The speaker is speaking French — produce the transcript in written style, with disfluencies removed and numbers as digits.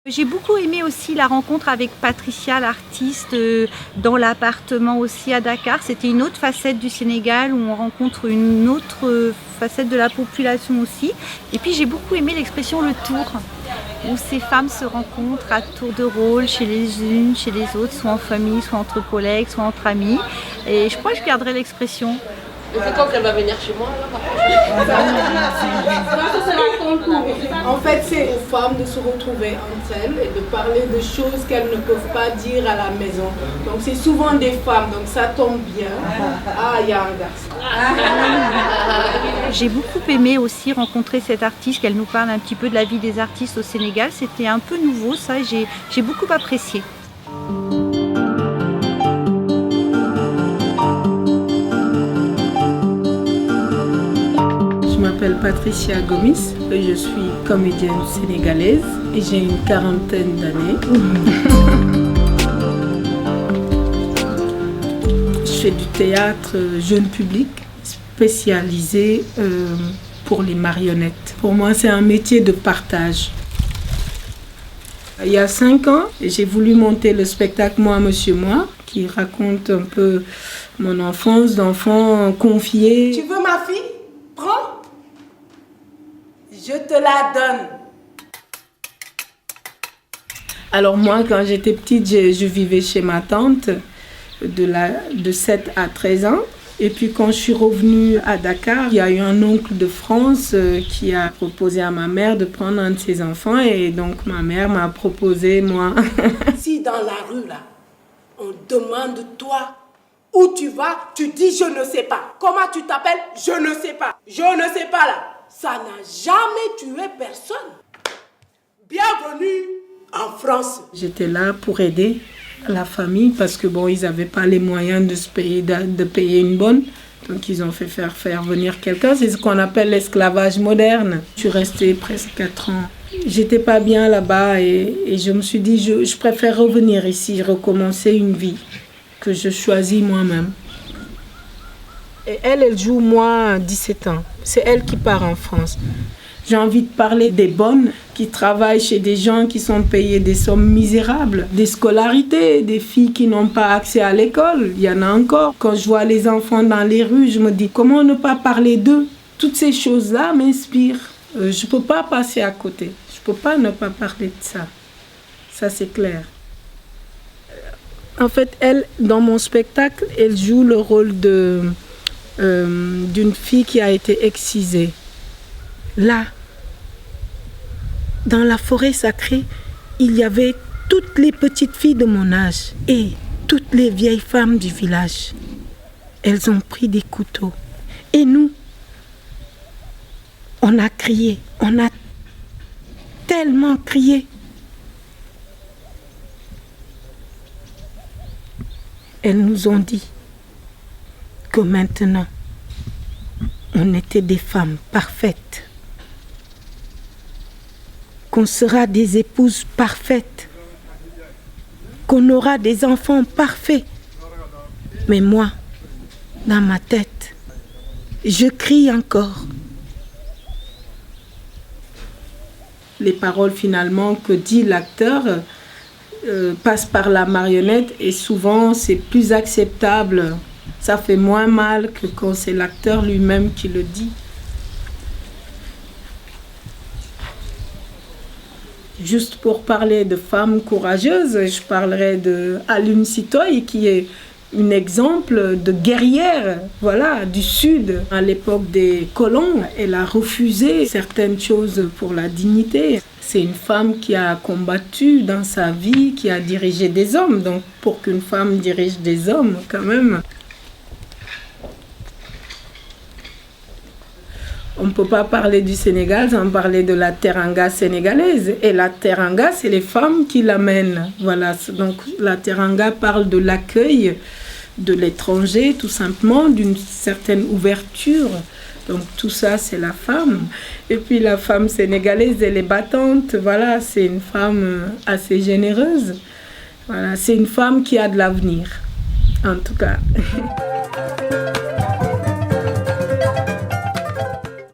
J'ai beaucoup aimé aussi la rencontre avec Patricia, l'artiste, dans l'appartement aussi à Dakar. C'était une autre facette du Sénégal où on rencontre une autre facette de la population aussi. Et puis j'ai beaucoup aimé l'expression le tour, où ces femmes se rencontrent à tour de rôle, chez les unes, chez les autres, soit en famille, soit entre collègues, soit entre amis. Et je crois que je garderai l'expression. Et c'est quand qu'elle va venir chez moi alors? En fait, c'est aux femmes de se retrouver entre elles et de parler de choses qu'elles ne peuvent pas dire à la maison. Donc c'est souvent des femmes, donc ça tombe bien. Ah, il y a un garçon. J'ai beaucoup aimé aussi rencontrer cette artiste, qu'elle nous parle un petit peu de la vie des artistes au Sénégal. C'était un peu nouveau ça, et j'ai beaucoup apprécié. Je m'appelle Patricia Gomis, je suis comédienne sénégalaise et j'ai une quarantaine d'années. Je fais du théâtre jeune public spécialisé pour les marionnettes. Pour moi, c'est un métier de partage. Il y a 5 ans, j'ai voulu monter le spectacle Moi, Monsieur, Moi, qui raconte un peu mon enfance d'enfant confié. Tu veux ma fille? Prends! Je te la donne. Alors moi, quand j'étais petite, je vivais chez ma tante de 7 à 13 ans. Et puis quand je suis revenue à Dakar, il y a eu un oncle de France qui a proposé à ma mère de prendre un de ses enfants. Et donc ma mère m'a proposé, moi. Si dans la rue, là, on demande toi où tu vas, tu dis je ne sais pas. Comment tu t'appelles? Je ne sais pas. Je ne sais pas là. Ça n'a jamais tué personne. Bienvenue en France. J'étais là pour aider la famille parce que bon, ils n'avaient pas les moyens de payer une bonne. Donc ils ont fait faire venir quelqu'un. C'est ce qu'on appelle l'esclavage moderne. Je suis restée presque 4 ans. J'étais pas bien là-bas et je me suis dit je préfère revenir ici, recommencer une vie que je choisis moi-même. Et elle joue moi 17 ans. C'est elle qui part en France. J'ai envie de parler des bonnes qui travaillent chez des gens qui sont payés des sommes misérables, des scolarités, des filles qui n'ont pas accès à l'école. Il y en a encore. Quand je vois les enfants dans les rues, je me dis comment ne pas parler d'eux. Toutes ces choses-là m'inspirent. Je ne peux pas passer à côté. Je ne peux pas ne pas parler de ça. Ça, c'est clair. En fait, elle, dans mon spectacle, elle joue le rôle d'une fille qui a été excisée. Là, dans la forêt sacrée, il y avait toutes les petites filles de mon âge et toutes les vieilles femmes du village. Elles ont pris des couteaux. Et nous, on a crié, on a tellement crié. Elles nous ont dit que maintenant, on était des femmes parfaites, qu'on sera des épouses parfaites, qu'on aura des enfants parfaits. Mais moi, dans ma tête, je crie encore. Les paroles finalement que dit l'acteur passent par la marionnette et souvent c'est plus acceptable. Ça fait moins mal que quand c'est l'acteur lui-même qui le dit. Juste pour parler de femmes courageuses, je parlerai de Alioune Sitoé qui est un exemple de guerrière, voilà, du Sud. À l'époque des colons, elle a refusé certaines choses pour la dignité. C'est une femme qui a combattu dans sa vie, qui a dirigé des hommes. Donc pour qu'une femme dirige des hommes, quand même. On ne peut pas parler du Sénégal sans parler de la teranga sénégalaise. Et la teranga, c'est les femmes qui l'amènent. Voilà. Donc la teranga parle de l'accueil de l'étranger, tout simplement, d'une certaine ouverture. Donc tout ça, c'est la femme. Et puis la femme sénégalaise, elle est battante. Voilà, c'est une femme assez généreuse. Voilà, c'est une femme qui a de l'avenir, en tout cas.